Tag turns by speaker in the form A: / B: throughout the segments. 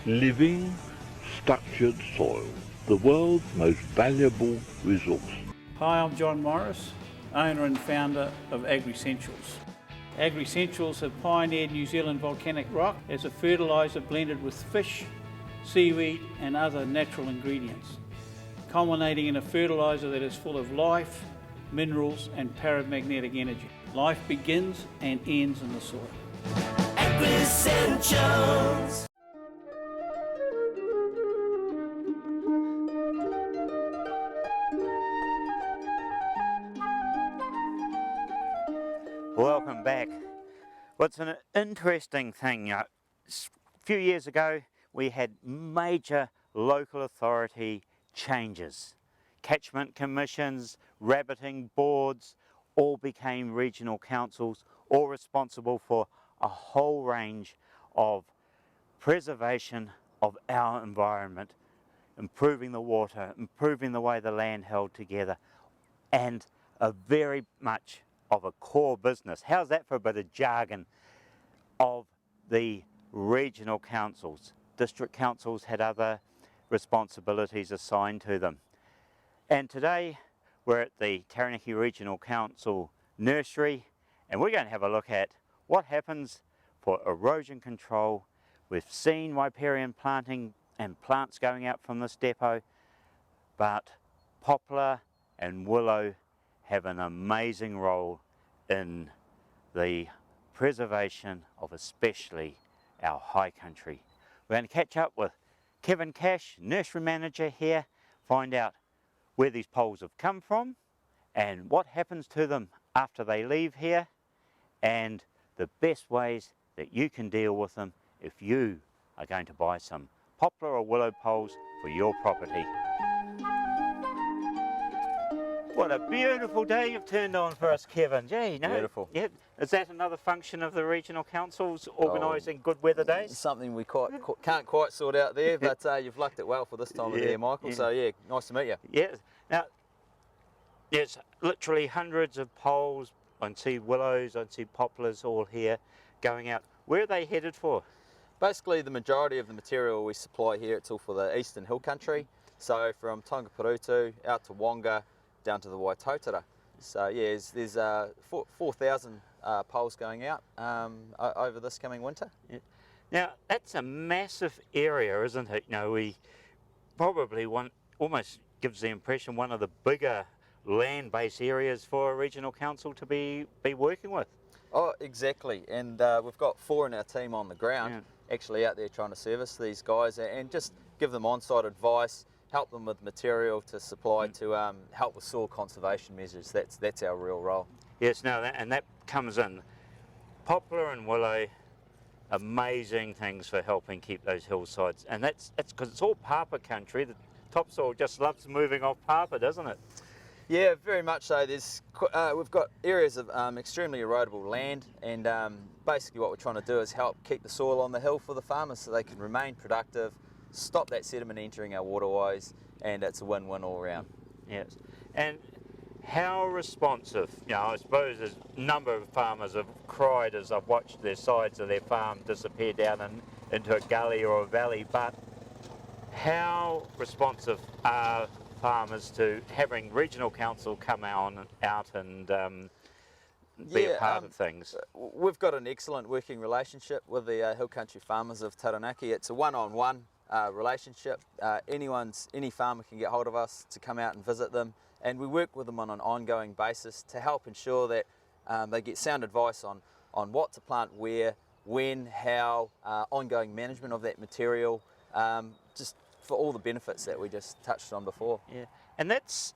A: Living, structured soil, the world's most valuable resource.
B: Hi, I'm John Morris, owner and founder of AgriSentials. AgriSentials have pioneered New Zealand volcanic rock as a fertiliser blended with fish, seaweed and other natural ingredients, culminating in a fertiliser that is full of life, minerals and paramagnetic energy. Life begins and ends in the soil.
C: AgriSentials.
D: Welcome back. What's an interesting thing, a few years ago we had major local authority changes. Catchment commissions, rabbiting boards, all became regional councils, all responsible for a whole range of preservation of our environment, improving the water, improving the way the land held together, and a very much of a core business. How's that for a bit of jargon? Of the regional councils. District councils had other responsibilities assigned to them. And today we're at the Taranaki Regional Council Nursery and we're going to have a look at what happens for erosion control. We've seen riparian planting and plants going out from this depot, but poplar and willow have an amazing role in the preservation of especially our high country. We're going to catch up with Kevin Cash, nursery manager here, find out where these poles have come from and what happens to them after they leave here, and the best ways that you can deal with them if you are going to buy some poplar or willow poles for your property. What a beautiful day you've turned on for us, Kevin. Gee, no?
E: Beautiful.
D: Yeah. Is that another function of the regional councils, organising good weather days?
E: Something we can't quite sort out there, but you've lucked it well for this time of the year, Michael. So yeah, nice to meet you.
D: Yeah. Now, there's literally hundreds of poles. I can see willows, I can see poplars all here going out. Where are they headed for?
E: Basically, the majority of the material we supply here, it's all for the eastern hill country. So from Taranaki Regional out to Wonga, down to the Waitotara. So yeah, there's 4,000 poles going out over this coming winter.
D: Yeah. Now that's a massive area, isn't it? You know, we probably almost gives the impression one of the bigger land-based areas for a regional council to be working with.
E: Oh, exactly. And we've got 4 in our team on the ground, actually out there trying to service these guys and just give them on-site advice, help them with material to supply to help with soil conservation measures. That's our real role.
D: Yes, no, and that comes in. Poplar and willow, amazing things for helping keep those hillsides, and that's because it's all papa country. The topsoil just loves moving off papa, doesn't it?
E: Yeah, very much so. We've got areas of extremely erodible land, and basically what we're trying to do is help keep the soil on the hill for the farmers so they can remain productive, stop that sediment entering our waterways, and it's a win-win all around.
D: Yes. And how responsive, you know, I suppose there's a number of farmers have cried as I've watched their sides of their farm disappear down into a gully or a valley, but how responsive are farmers to having regional council come out and be a part of things?
E: We've got an excellent working relationship with the hill country farmers of Taranaki. It's a one-on-one relationship. Any farmer can get hold of us to come out and visit them, and we work with them on an ongoing basis to help ensure that they get sound advice on what to plant where, when, how, ongoing management of that material, just for all the benefits that we just touched on before.
D: Yeah, and that's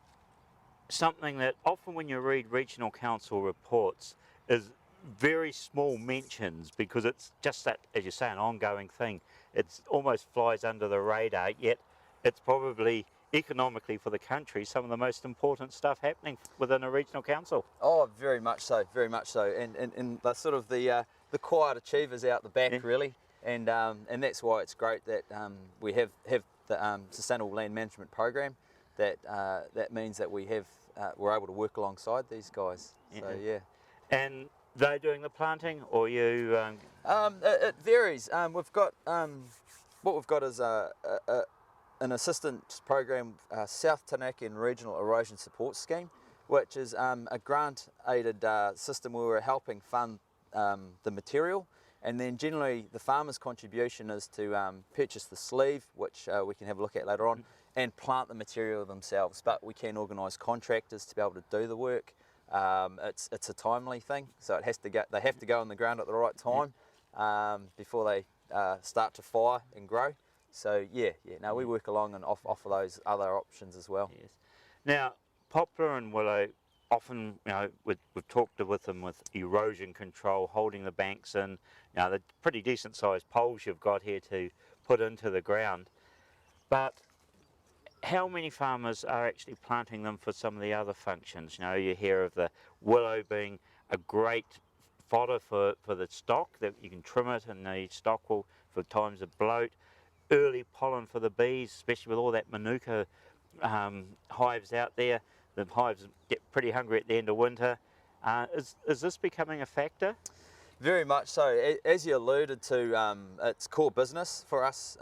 D: something that often when you read regional council reports is very small mentions, because it's just that, as you say, an ongoing thing. It almost flies under the radar, yet it's probably economically for the country some of the most important stuff happening within a regional council.
E: Oh, very much so, very much so. And the sort of the quiet achievers out the back, really. And that's why it's great that we have the Sustainable Land Management Program. That means that we're able to work alongside these guys. So yeah.
D: And they're doing the planting, or you?
E: It varies. We've got what we've got is an assistance program, South Taranaki Regional Erosion Support Scheme, which is a grant-aided system where we're helping fund the material, and then generally the farmer's contribution is to purchase the sleeve, which we can have a look at later on, and plant the material themselves. But we can organise contractors to be able to do the work. It's a timely thing, so they have to go on the ground at the right time before they start to fire and grow. So no, we work along and offer those other options as well.
D: Yes. Now, poplar and willow, often, we've talked with them with erosion control, holding the banks in. The pretty decent sized poles you've got here to put into the ground. But how many farmers are actually planting them for some of the other functions? You hear of the willow being a great fodder for the stock, that you can trim it and the stock will, for times of bloat. Early pollen for the bees, especially with all that manuka hives out there. The hives get pretty hungry at the end of winter. Is this becoming a factor?
E: Very much so. As you alluded to, it's core business for us.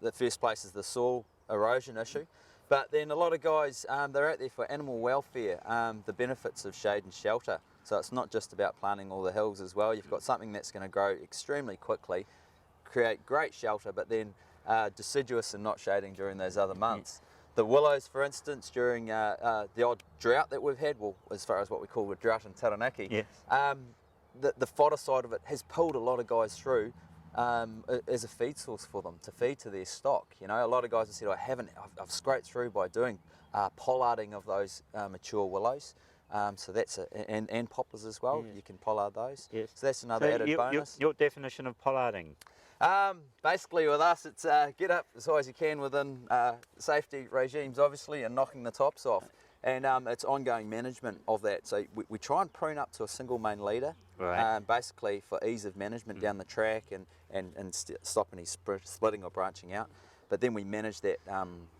E: The first place is the soil erosion issue. But then a lot of guys, they're out there for animal welfare, the benefits of shade and shelter. So it's not just about planting all the hills as well. You've got something that's going to grow extremely quickly, create great shelter, but then deciduous and not shading during those other months. The willows, for instance, during the odd drought that we've had, well, as far as what we call a drought in Taranaki,
D: yes.
E: The fodder side of it has pulled a lot of guys through as a feed source for them, to feed to their stock. A lot of guys have said, I've scraped through by doing pollarding of those mature willows. So that's and poplars as well.
D: Yes.
E: You can pollard those.
D: Yes.
E: So that's another added bonus.
D: Your definition of pollarding?
E: Basically with us, it's get up as high as you can within safety regimes, obviously, and knocking the tops off. And it's ongoing management of that. So we try and prune up to a single main leader,
D: right.
E: Basically for ease of management down the track and stop any splitting or branching out. But then we manage that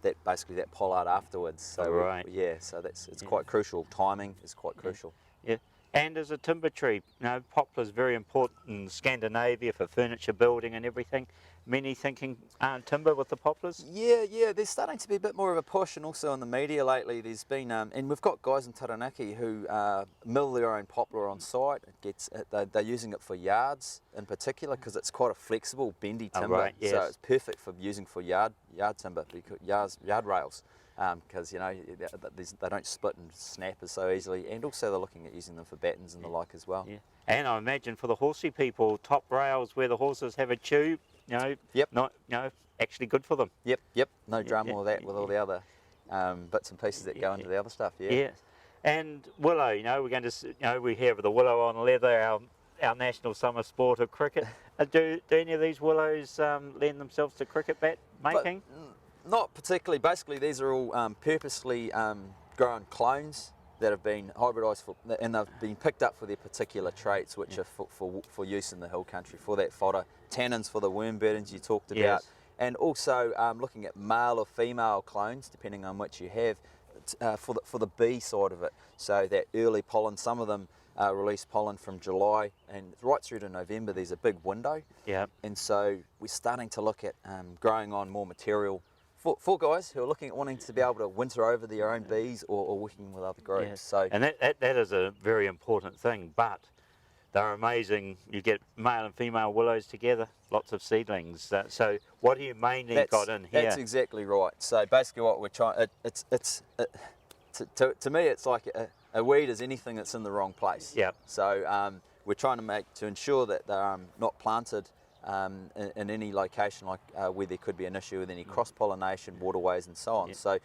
E: that pollard afterwards. So
D: right.
E: So it's quite crucial. Timing is quite crucial.
D: Yeah. And as a timber tree, poplar is very important in Scandinavia for furniture building and everything. Many thinking timber with the poplars?
E: Yeah, there's starting to be a bit more of a push, and also in the media lately there's been, and we've got guys in Taranaki who mill their own poplar on site. They're using it for yards in particular because it's quite a flexible, bendy timber.
D: Right, yes.
E: So it's perfect for using for yard timber, yard rails. Because they don't split and snap as so easily, and also they're looking at using them for battens and the like as well.
D: Yeah. And I imagine for the horsey people, top rails where the horses have a tube,
E: Yep.
D: not actually good for them.
E: Yep. No drama or that with all the other bits and pieces that go into the other stuff. Yeah.
D: Yes. And willow, we're going to, we have the willow on leather, our national summer sport of cricket. Do any of these willows lend themselves to cricket bat making?
E: Not particularly. Basically, these are all purposely grown clones that have been hybridised and they've been picked up for their particular traits, which are for use in the hill country, for that fodder. Tannins for the worm burdens you talked about,
D: yes.
E: And also looking at male or female clones, depending on which you have, for the bee side of it. So that early pollen, some of them release pollen from July and right through to November. There's a big window, and so we're starting to look at growing on more material for guys who are looking at wanting to be able to winter over their own bees or working with other groups.
D: Yes.
E: So,
D: and that is a very important thing, but they're amazing. You get male and female willows together, lots of seedlings. So what do you mainly got in here?
E: That's exactly right. So basically what we're trying, to me it's like a weed is anything that's in the wrong place.
D: Yeah.
E: So we're trying to ensure that they're not planted in any location like where there could be an issue with any cross-pollination, waterways and so on.
D: Yeah.
E: So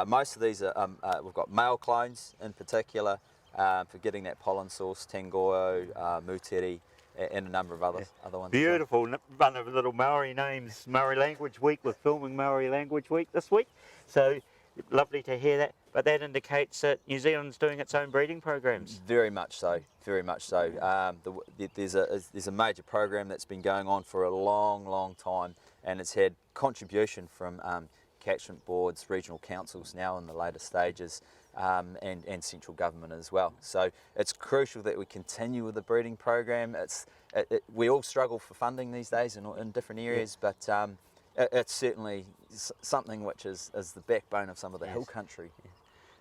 E: most of these are, we've got male clones in particular for getting that pollen source, Tangoyo, Muteri, and a number of other ones.
D: Beautiful, run of little Maori names, Maori Language Week. We're filming Maori Language Week this week, so lovely to hear that. But that indicates that New Zealand's doing its own breeding programs.
E: Very much so, very much so. There's a major program that's been going on for a long time, and it's had contribution from catchment boards, regional councils now in the later stages, and central government as well. So it's crucial that we continue with the breeding program. We all struggle for funding these days in different areas, but It's certainly something which is the backbone of some of the hill country.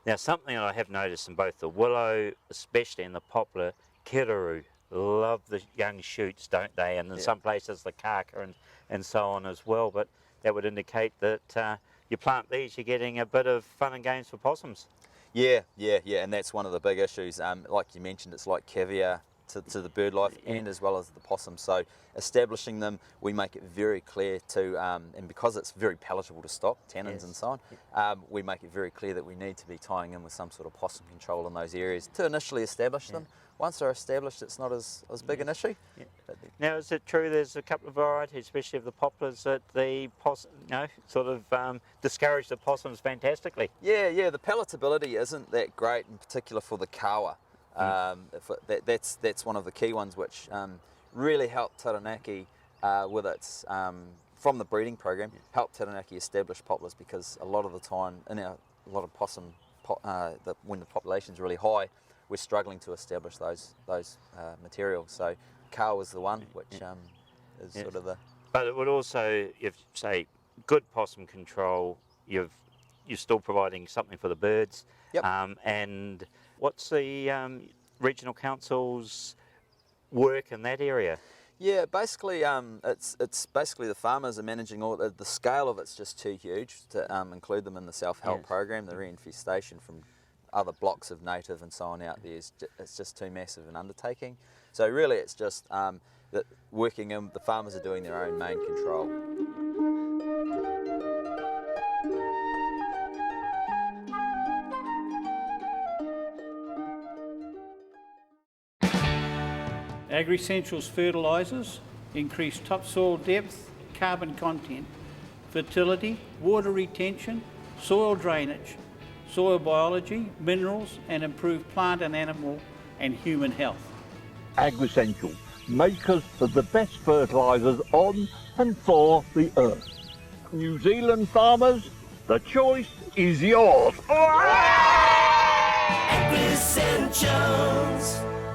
D: Now, something I have noticed in both the willow, especially in the poplar, kiruru, love the young shoots, don't they? And in some places the kaka and so on as well. But that would indicate that you plant these, you're getting a bit of fun and games for possums.
E: Yeah, and that's one of the big issues. Like you mentioned, it's like caviar to the bird life and as well as the possum. So establishing them, we make it very clear to, and because it's very palatable to stock, tannins and so on, we make it very clear that we need to be tying in with some sort of possum control in those areas to initially establish them. Once they're established, it's not as big an issue.
D: Now, is it true there's a couple of varieties, especially of the poplars, that the possum, sort of discourage the possums fantastically?
E: Yeah, the palatability isn't that great, in particular for the kawa. That's one of the key ones which really helped Taranaki with its, from the breeding program, helped Taranaki establish poplars, because a lot of the time in a lot of possum, when the population's really high, we're struggling to establish those materials. So kawa is the one which is sort of the...
D: But it would also, if say good possum control, you're still providing something for the birds. And what's the regional council's work in that area?
E: Yeah, basically, it's basically the farmers are managing all the scale of it's just too huge to include them in the self-help program. The reinfestation from other blocks of native and so on out there it's just too massive an undertaking. So really, it's just that working in, the farmers are doing their own main control.
B: Agri-Essentials fertilisers increase topsoil depth, carbon content, fertility, water retention, soil drainage, soil biology, minerals, and improve plant and animal and human health.
A: Agri-Essentials, makers of the best fertilisers on and for the earth. New Zealand farmers, the choice is yours.
C: Agri-Essentials.